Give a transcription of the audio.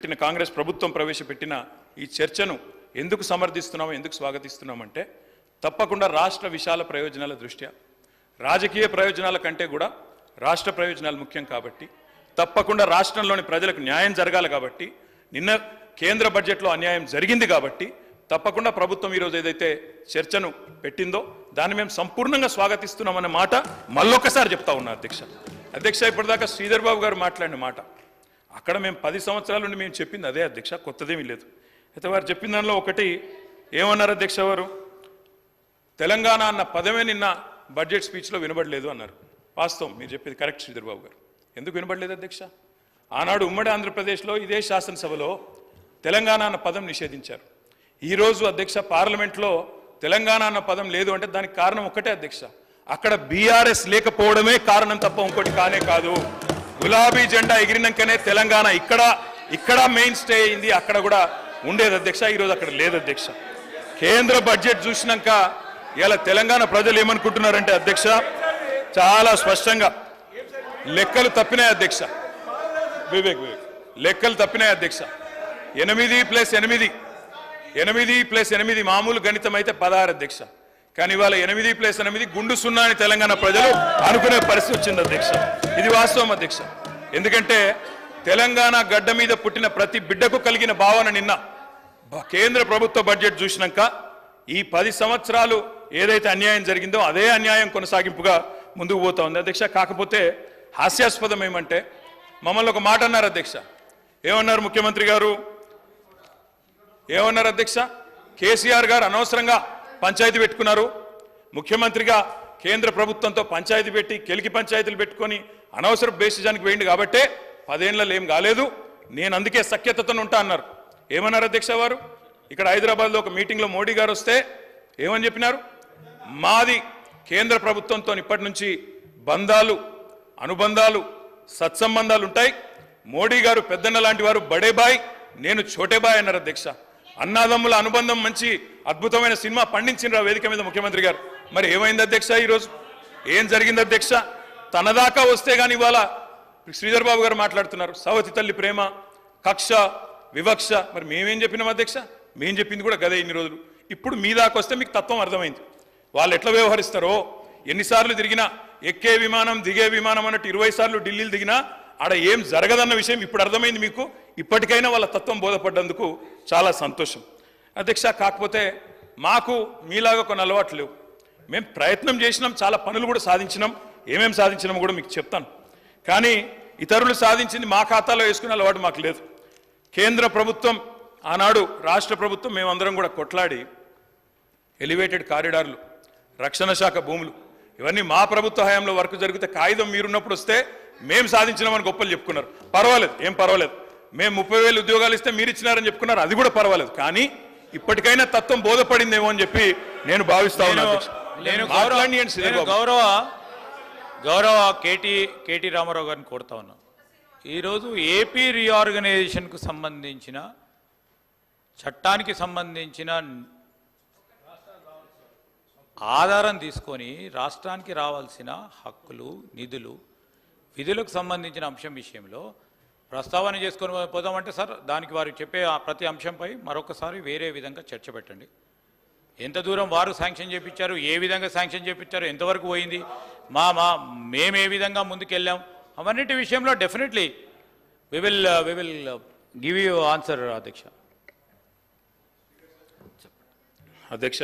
కాంగ్రెస్ ప్రభుత్వం ప్రవేశపెట్టిన ఈ చర్చను ఎందుకు సమర్థిస్తున్నామో ఎందుకు స్వాగతిస్తున్నామంటే తప్పకుండా రాష్ట్ర విశాల ప్రయోజనాల దృష్ట్యా రాజకీయ ప్రయోజనాల కంటే కూడా రాష్ట్ర ప్రయోజనాలు ముఖ్యం కాబట్టి తప్పకుండా రాష్ట్రంలోని ప్రజలకు న్యాయం జరగాలి కాబట్టి నిన్న కేంద్ర బడ్జెట్లో అన్యాయం జరిగింది కాబట్టి తప్పకుండా ప్రభుత్వం ఈ రోజు ఏదైతే చర్చను పెట్టిందో దాన్ని మేము సంపూర్ణంగా స్వాగతిస్తున్నామన్న మాట మళ్ళొకసారి చెప్తా ఉన్నా అధ్యక్ష ఇప్పటిదాకా శ్రీధర్ బాబు గారు మాట్లాడిన మాట అక్కడ మేము 10 సంవత్సరాల నుండి మేము చెప్పింది అదే అధ్యక్ష కొత్తదేమీ లేదు అయితే వారు చెప్పిన దానిలో ఒకటి ఏమన్నారు అధ్యక్ష వారు తెలంగాణ అన్న పదమే నిన్న బడ్జెట్ స్పీచ్లో వినబడలేదు అన్నారు వాస్తవం మీరు చెప్పేది కరెక్ట్ శ్రీధర్ బాబు గారు ఎందుకు వినబడలేదు అధ్యక్ష ఆనాడు ఉమ్మడి ఆంధ్రప్రదేశ్లో ఇదే శాసనసభలో తెలంగాణ అన్న పదం నిషేధించారు ఈరోజు అధ్యక్ష పార్లమెంట్లో తెలంగాణ అన్న పదం లేదు అంటే దానికి కారణం ఒకటే అధ్యక్ష అక్కడ బీఆర్ఎస్ లేకపోవడమే కారణం తప్ప ఇంకోటి కానే కాదు గులాబీ జెండా ఎగిరినాకనే తెలంగాణ ఇక్కడ మెయిన్ స్టే అయింది అక్కడ కూడా ఉండేది అధ్యక్ష ఈరోజు అక్కడ లేదు అధ్యక్ష కేంద్ర బడ్జెట్ చూసినాక ఇలా తెలంగాణ ప్రజలు ఏమనుకుంటున్నారంటే అధ్యక్ష చాలా స్పష్టంగా లెక్కలు తప్పినాయి అధ్యక్ష వివేక్ లెక్కలు తప్పినాయి అధ్యక్ష 8+8 మామూలు గణితం అయితే 16 అధ్యక్ష కానీ ఇవాళ 8+8 గుండు సున్నా అని తెలంగాణ ప్రజలు అనుకునే పరిస్థితి వచ్చింది అధ్యక్ష ఇది వాస్తవం అధ్యక్ష ఎందుకంటే తెలంగాణ గడ్డ మీద పుట్టిన ప్రతి బిడ్డకు కలిగిన భావన నిన్న కేంద్ర ప్రభుత్వ బడ్జెట్ చూసినాక ఈ 10 సంవత్సరాలు ఏదైతే అన్యాయం జరిగిందో అదే అన్యాయం కొనసాగింపుగా ముందుకు పోతా ఉంది అధ్యక్ష కాకపోతే హాస్యాస్పదం ఏమంటే మమ్మల్ని ఒక మాట అన్నారు అధ్యక్ష ఏమన్నారు ముఖ్యమంత్రి గారు ఏమన్నారు అధ్యక్ష కేసీఆర్ గారు అనవసరంగా పంచాయతీ పెట్టుకున్నారు ముఖ్యమంత్రిగా కేంద్ర ప్రభుత్వంతో పంచాయతీ పెట్టి కెలికి పంచాయతీలు పెట్టుకొని అనవసర బేసిజానికి వేయండి కాబట్టే 10 ఏళ్లలో ఏం కాలేదు నేను అందుకే సఖ్యతతో ఉంటా అన్నారు ఏమన్నారు అధ్యక్ష వారు ఇక్కడ హైదరాబాద్లో ఒక మీటింగ్లో మోడీ గారు వస్తే ఏమని చెప్పినారు మాది కేంద్ర ప్రభుత్వంతో ఇప్పటి నుంచి బంధాలు అనుబంధాలు సత్సంబంధాలు ఉంటాయి మోడీ గారు పెద్దన్న లాంటి వారు బడే బాయ్ నేను చోటే బాయ్ అన్నారు అధ్యక్ష అన్నాదమ్ముల అనుబంధం మంచి అద్భుతమైన సినిమా పండించిన వేదిక మీద ముఖ్యమంత్రి గారు మరి ఏమైంది అధ్యక్ష ఈరోజు ఏం జరిగింది అధ్యక్ష తన దాకా వస్తే కానీ ఇవాళ శ్రీధర్ బాబు గారు మాట్లాడుతున్నారు సవతి తల్లి ప్రేమ కక్ష వివక్ష మరి మేమేం చెప్పినాం అధ్యక్ష మేం చెప్పింది కూడా గదే ఇన్ని రోజులు ఇప్పుడు మీ దాకా వస్తే మీకు తత్వం అర్థమైంది వాళ్ళు ఎట్లా వ్యవహరిస్తారో ఎన్నిసార్లు తిరిగినా ఎక్కే విమానం దిగే విమానం అన్నట్టు 20 సార్లు ఢిల్లీలు దిగినా ఆడ ఏం జరగదన్న విషయం ఇప్పుడు అర్థమైంది మీకు ఇప్పటికైనా వాళ్ళ తత్వం బోధపడ్డందుకు చాలా సంతోషం అధ్యక్ష కాకపోతే మాకు మీలాగా కొన్ని అలవాట్లు లేవు మేము ప్రయత్నం చేసినాం చాలా పనులు కూడా సాధించినాం ఏమేం సాధించినామో కూడా మీకు చెప్తాను కానీ ఇతరులు సాధించింది మా ఖాతాలో వేసుకునే అలవాటు మాకు లేదు కేంద్ర ప్రభుత్వం ఆనాడు రాష్ట్ర ప్రభుత్వం మేమందరం కూడా కొట్లాడి ఎలివేటెడ్ కారిడార్లు రక్షణ శాఖ భూములు ఇవన్నీ మా ప్రభుత్వ హయాంలో వర్క్ జరిగితే కాగితం మీరున్నప్పుడు వస్తే మేము సాధించినామని గొప్పలు చెప్పుకున్నారు పర్వాలేదు ఏం పర్వాలేదు మేము 30,000 ఉద్యోగాలు ఇస్తే మీరు ఇచ్చినారని చెప్పుకున్నారు అది కూడా పర్వాలేదు కానీ ఇప్పటికైనా తత్వం బోధపడిందేమో అని చెప్పి నేను భావిస్తా ఉన్నాను గౌరవ కేటీ రామారావు గారిని కోరుతా ఉన్నాం ఈరోజు ఏపీ రీఆర్గనైజేషన్కు సంబంధించిన చట్టానికి సంబంధించిన ఆధారం తీసుకొని రాష్ట్రానికి రావాల్సిన హక్కులు నిధులు విధులకు సంబంధించిన అంశం విషయంలో ప్రస్తావన చేసుకొని పోదామంటే సార్ దానికి వారు చెప్పే ప్రతి అంశంపై మరొకసారి వేరే విధంగా చర్చ పెట్టండి ఎంత దూరం వారు శాంక్షన్ చేయించారు ఏ విధంగా శాంక్షన్ చేయించారు ఎంతవరకు పోయింది మేము ఏ విధంగా ముందుకెళ్ళాం అవన్నిటి విషయంలో definitely we will give you answer అధ్యక్ష అధ్యక్ష